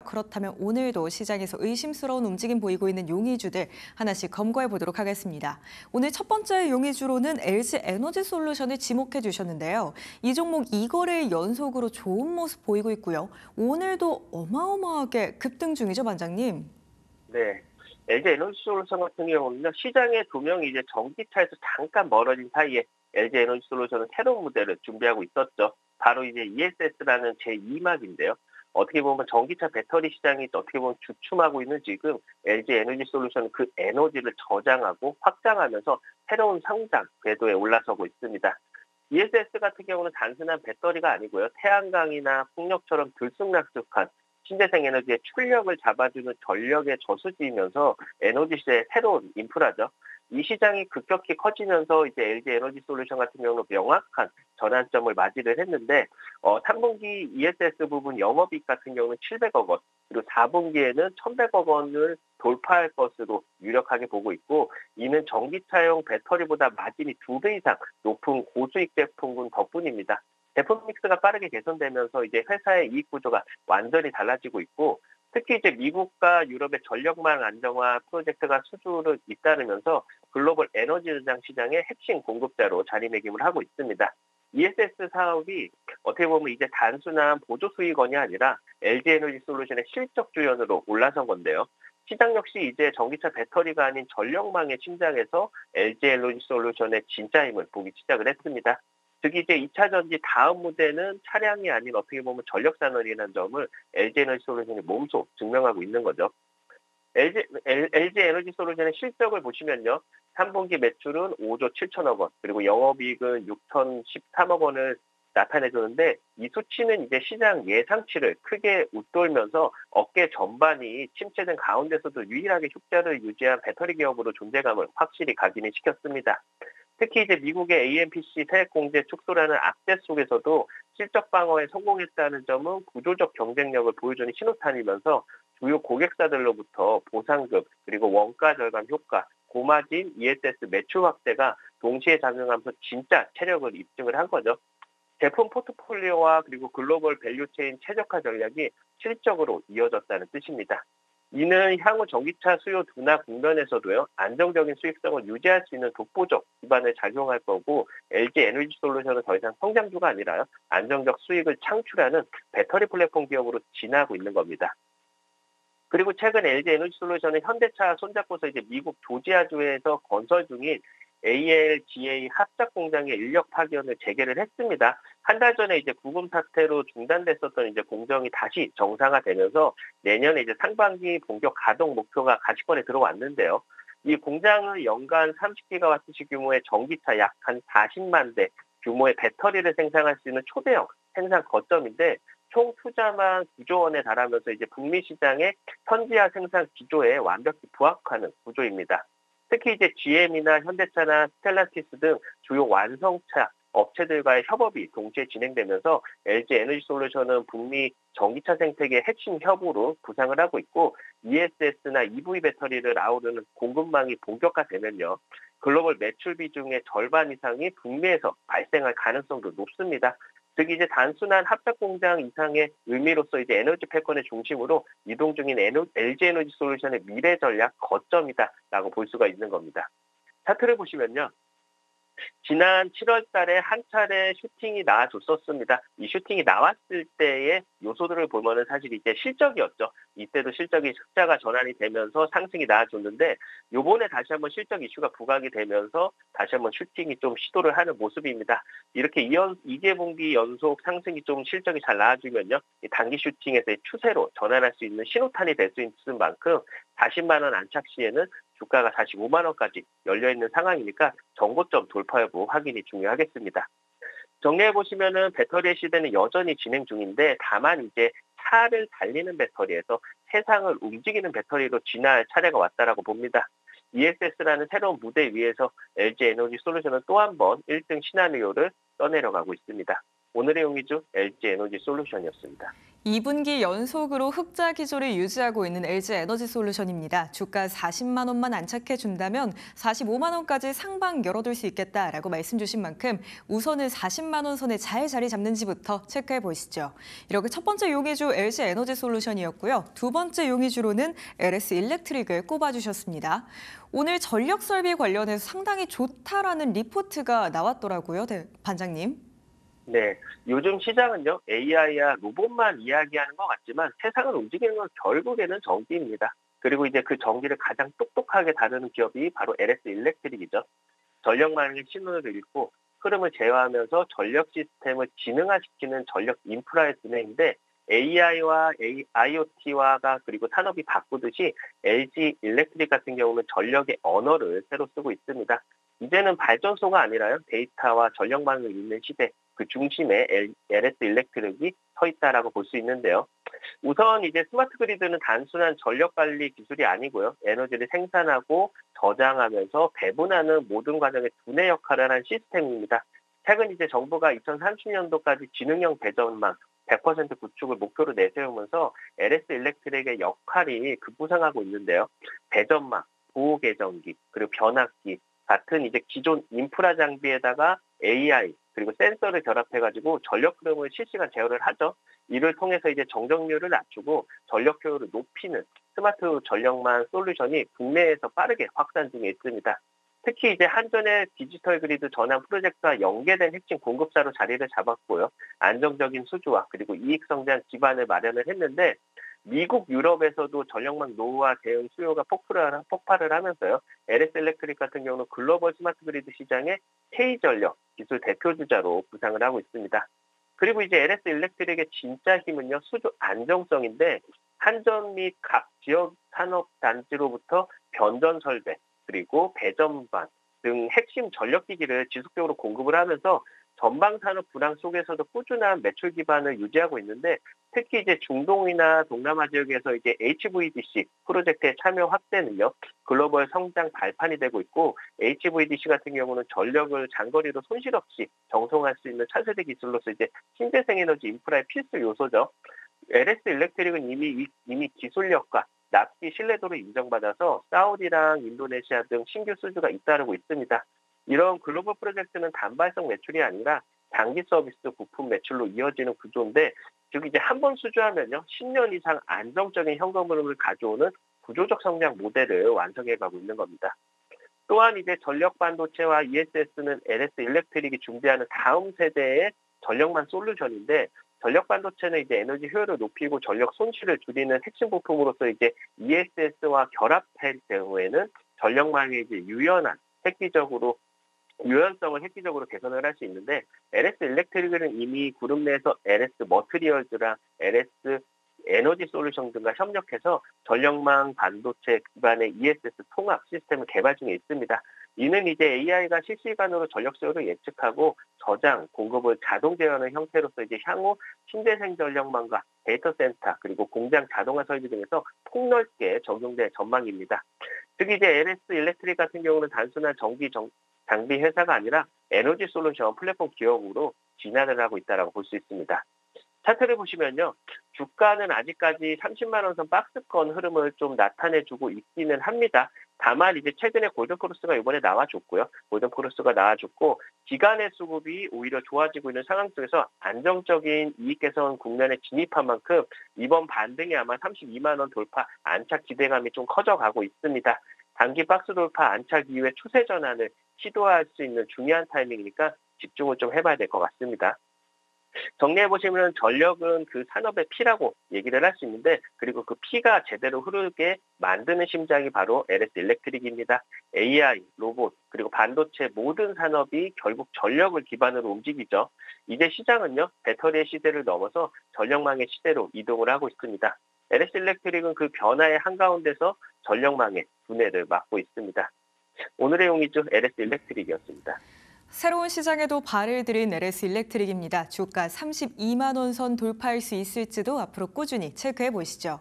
그렇다면 오늘도 시장에서 의심스러운 움직임 보이고 있는 용의주들 하나씩 검거해 보도록 하겠습니다. 오늘 첫 번째 용의주로는 LG 에너지 솔루션을 지목해 주셨는데요. 이 종목 2거래일 연속으로 좋은 모습 보이고 있고요. 오늘도 어마어마하게 급등 중이죠, 반장님? 네. LG 에너지솔루션 같은 경우는요, 시장의 조명이 이제 전기차에서 잠깐 멀어진 사이에 LG 에너지솔루션은 새로운 모델을 준비하고 있었죠. 바로 이제 ESS라는 제2막인데요. 어떻게 보면 전기차 배터리 시장이 어떻게 보면 주춤하고 있는 지금 LG 에너지솔루션은 그 에너지를 저장하고 확장하면서 새로운 성장 궤도에 올라서고 있습니다. ESS 같은 경우는 단순한 배터리가 아니고요. 태양광이나 풍력처럼 들쑥날쑥한 신재생 에너지의 출력을 잡아주는 전력의 저수지이면서 에너지 시대의 새로운 인프라죠. 이 시장이 급격히 커지면서 이제 LG 에너지 솔루션 같은 경우는 명확한 전환점을 맞이를 했는데 3분기 ESS 부분 영업이익 같은 경우는 700억 원, 그리고 4분기에는 1,100억 원을 돌파할 것으로 유력하게 보고 있고, 이는 전기차용 배터리보다 마진이 2배 이상 높은 고수익 제품군 덕분입니다. 제품 믹스가 빠르게 개선되면서 이제 회사의 이익 구조가 완전히 달라지고 있고, 특히 이제 미국과 유럽의 전력망 안정화 프로젝트가 수주를 잇따르면서 글로벌 에너지 전장 시장의 핵심 공급자로 자리매김을 하고 있습니다. ESS 사업이 어떻게 보면 이제 단순한 보조 수익원이 아니라 LG 에너지 솔루션의 실적 주연으로 올라선 건데요. 시장 역시 이제 전기차 배터리가 아닌 전력망의 침장에서 LG 에너지 솔루션의 진짜 힘을 보기 시작을 했습니다. 즉 이제 2차 전지 다음 무대는 차량이 아닌 어떻게 보면 전력 산업이라는 점을 LG 에너지 솔루션이 몸소 증명하고 있는 거죠. LG 에너지 솔루션의 실적을 보시면요. 3분기 매출은 5조 7천억 원, 그리고 영업이익은 6,013억 원을 나타내주는데, 이 수치는 이제 시장 예상치를 크게 웃돌면서 업계 전반이 침체된 가운데서도 유일하게 흑자를 유지한 배터리 기업으로 존재감을 확실히 각인을 시켰습니다. 특히 이제 미국의 AMPC 세액 공제 축소라는 악재 속에서도 실적 방어에 성공했다는 점은 구조적 경쟁력을 보여주는 신호탄이면서 주요 고객사들로부터 보상금, 그리고 원가 절감 효과, 고마진 ESS 매출 확대가 동시에 작용하면서 진짜 체력을 입증을 한 거죠. 제품 포트폴리오와 그리고 글로벌 밸류체인 최적화 전략이 실적으로 이어졌다는 뜻입니다. 이는 향후 전기차 수요 둔화 국면에서도요, 안정적인 수익성을 유지할 수 있는 독보적 기반을 작용할 거고, LG 에너지 솔루션은 더 이상 성장주가 아니라요, 안정적 수익을 창출하는 배터리 플랫폼 기업으로 진화하고 있는 겁니다. 그리고 최근 LG 에너지 솔루션은 현대차 손잡고서 이제 미국 조지아주에서 건설 중인 ALGA 합작 공장의 인력 파견을 재개를 했습니다. 한 달 전에 이제 구금 사태로 중단됐었던 이제 공정이 다시 정상화되면서 내년에 이제 상반기 본격 가동 목표가 가시권에 들어왔는데요. 이 공장은 연간 30기가와트시 규모의 전기차 약 한 40만 대 규모의 배터리를 생산할 수 있는 초대형 생산 거점인데, 총 투자만 9조 원에 달하면서 이제 북미 시장의 현지화 생산 기조에 완벽히 부합하는 구조입니다. 특히 이제 GM이나 현대차나 스텔란티스 등 주요 완성차 업체들과의 협업이 동시에 진행되면서 LG 에너지 솔루션은 북미 전기차 생태계 핵심 협으로 부상을 하고 있고, ESS나 EV 배터리를 아우르는 공급망이 본격화되면요, 글로벌 매출 비중의 절반 이상이 북미에서 발생할 가능성도 높습니다. 즉 이제 단순한 합작 공장 이상의 의미로서 이제 에너지 패권의 중심으로 이동 중인 LG 에너지 솔루션의 미래 전략 거점이다라고 볼 수가 있는 겁니다. 차트를 보시면요. 지난 7월 달에 한 차례 슈팅이 나와줬었습니다. 이 슈팅이 나왔을 때의 요소들을 보면은 사실 이제 실적이었죠. 이때도 실적이 흑자가 전환이 되면서 상승이 나와줬는데, 요번에 다시 한번 실적 이슈가 부각이 되면서 다시 한번 슈팅이 좀 시도를 하는 모습입니다. 이렇게 2개분기 연속 상승이 좀 실적이 잘 나와주면요, 이 단기 슈팅에서의 추세로 전환할 수 있는 신호탄이 될 수 있는 만큼 40만 원 안착 시에는 주가가 45만 원까지 열려있는 상황이니까 정고점 돌파 여부 확인이 중요하겠습니다. 정리해보시면은 배터리의 시대는 여전히 진행 중인데, 다만 이제 차를 달리는 배터리에서 세상을 움직이는 배터리로 진화할 차례가 왔다라고 봅니다. ESS라는 새로운 무대 위에서 LG 에너지 솔루션은 또 한 번 1등 시나리오를 떠내려가고 있습니다. 오늘의 용의주 LG 에너지 솔루션이었습니다. 2분기 연속으로 흑자 기조를 유지하고 있는 LG 에너지 솔루션입니다. 주가 40만 원만 안착해 준다면 45만 원까지 상방 열어둘 수 있겠다라고 말씀 주신 만큼 우선은 40만 원 선에 잘 자리 잡는지부터 체크해 보시죠. 이렇게 첫 번째 용의주 LG 에너지 솔루션이었고요. 두 번째 용의주로는 LS 일렉트릭을 꼽아주셨습니다. 오늘 전력 설비 관련해서 상당히 좋다라는 리포트가 나왔더라고요, 반장님. 네, 요즘 시장은요, AI야 로봇만 이야기하는 것 같지만 세상을 움직이는 건 결국에는 전기입니다. 그리고 이제 그 전기를 가장 똑똑하게 다루는 기업이 바로 LS 일렉트릭이죠. 전력망의 신호를 읽고 흐름을 제어하면서 전력 시스템을 지능화시키는 전력 인프라의 두뇌인데 AI와 IoT화가 그리고 산업이 바꾸듯이 LG 일렉트릭 같은 경우는 전력의 언어를 새로 쓰고 있습니다. 이제는 발전소가 아니라요, 데이터와 전력망을 잇는 시대, 그 중심에 LS 일렉트릭이 서 있다라고 볼 수 있는데요. 우선 이제 스마트 그리드는 단순한 전력 관리 기술이 아니고요. 에너지를 생산하고 저장하면서 배분하는 모든 과정의 두뇌 역할을 한 시스템입니다. 최근 이제 정부가 2030년도까지 지능형 배전망 100% 구축을 목표로 내세우면서 LS 일렉트릭의 역할이 급부상하고 있는데요. 배전망, 보호 계전기, 그리고 변압기 같은 이제 기존 인프라 장비에다가 AI 그리고 센서를 결합해가지고 전력 흐름을 실시간 제어를 하죠. 이를 통해서 이제 정전율을 낮추고 전력 효율을 높이는 스마트 전력망 솔루션이 국내에서 빠르게 확산 중에 있습니다. 특히 이제 한전의 디지털 그리드 전환 프로젝트와 연계된 핵심 공급사로 자리를 잡았고요. 안정적인 수주와 그리고 이익 성장 기반을 마련을 했는데 미국, 유럽에서도 전력망 노후화 대응 수요가 폭발을 하면서요. LS 일렉트릭 같은 경우는 글로벌 스마트 그리드 시장의 K전력 기술 대표주자로 부상을 하고 있습니다. 그리고 이제 LS 일렉트릭의 진짜 힘은요, 수주 안정성인데 한전 및 각 지역 산업 단지로부터 변전 설비 그리고 배전반 등 핵심 전력기기를 지속적으로 공급을 하면서 전방 산업 불황 속에서도 꾸준한 매출 기반을 유지하고 있는데 특히 이제 중동이나 동남아 지역에서 이제 HVDC 프로젝트의 참여 확대는요, 글로벌 성장 발판이 되고 있고 HVDC 같은 경우는 전력을 장거리로 손실 없이 정송할 수 있는 차세대 기술로서 이제 신재생 에너지 인프라의 필수 요소죠. LS 일렉트릭은 이미 기술력과 납기 신뢰도를 인정받아서 사우디랑 인도네시아 등 신규 수주가 잇따르고 있습니다. 이런 글로벌 프로젝트는 단발성 매출이 아니라 장기 서비스 부품 매출로 이어지는 구조인데, 즉 이제 한 번 수주하면요 10년 이상 안정적인 현금 흐름을 가져오는 구조적 성장 모델을 완성해가고 있는 겁니다. 또한 이제 전력 반도체와 ESS는 LS 일렉트릭이 준비하는 다음 세대의 전력망 솔루션인데, 전력 반도체는 이제 에너지 효율을 높이고 전력 손실을 줄이는 핵심 부품으로서 이제 ESS와 결합할 경우에는 전력망의 이제 유연성을 획기적으로 개선을 할 수 있는데, LS 일렉트릭은 이미 그룹 내에서 LS 머티리얼즈랑 LS 에너지 솔루션 등과 협력해서 전력망 반도체 기반의 ESS 통합 시스템을 개발 중에 있습니다. 이는 이제 AI가 실시간으로 전력 수요를 예측하고 저장, 공급을 자동 제어하는 형태로서 이제 향후 신재생 전력망과 데이터 센터 그리고 공장 자동화 설비 등에서 폭넓게 적용될 전망입니다. 즉 이제 LS 일렉트릭 같은 경우는 단순한 장비 회사가 아니라 에너지 솔루션 플랫폼 기업으로 진화를 하고 있다고 볼 수 있습니다. 차트를 보시면요, 주가는 아직까지 30만 원 선 박스권 흐름을 좀 나타내주고 있기는 합니다. 다만 이제 최근에 골든크로스가 이번에 나와줬고요. 골든크로스가 나와줬고 기간의 수급이 오히려 좋아지고 있는 상황 속에서 안정적인 이익 개선 국면에 진입한 만큼 이번 반등이 아마 32만 원 돌파 안착 기대감이 좀 커져가고 있습니다. 단기 박스 돌파 안착 이후에 추세 전환을 시도할 수 있는 중요한 타이밍이니까 집중을 좀 해봐야 될 것 같습니다. 정리해보시면 전력은 그 산업의 피라고 얘기를 할 수 있는데, 그리고 그 피가 제대로 흐르게 만드는 심장이 바로 LS 일렉트릭입니다. AI, 로봇, 그리고 반도체 모든 산업이 결국 전력을 기반으로 움직이죠. 이제 시장은요, 배터리의 시대를 넘어서 전력망의 시대로 이동을 하고 있습니다. LS 일렉트릭은 그 변화의 한가운데서 전력망의 두뇌를 맡고 있습니다. 오늘의 용의주 LS 일렉트릭이었습니다. 새로운 시장에도 발을 들인 LS 일렉트릭입니다. 주가 32만 원 선 돌파할 수 있을지도 앞으로 꾸준히 체크해 보시죠.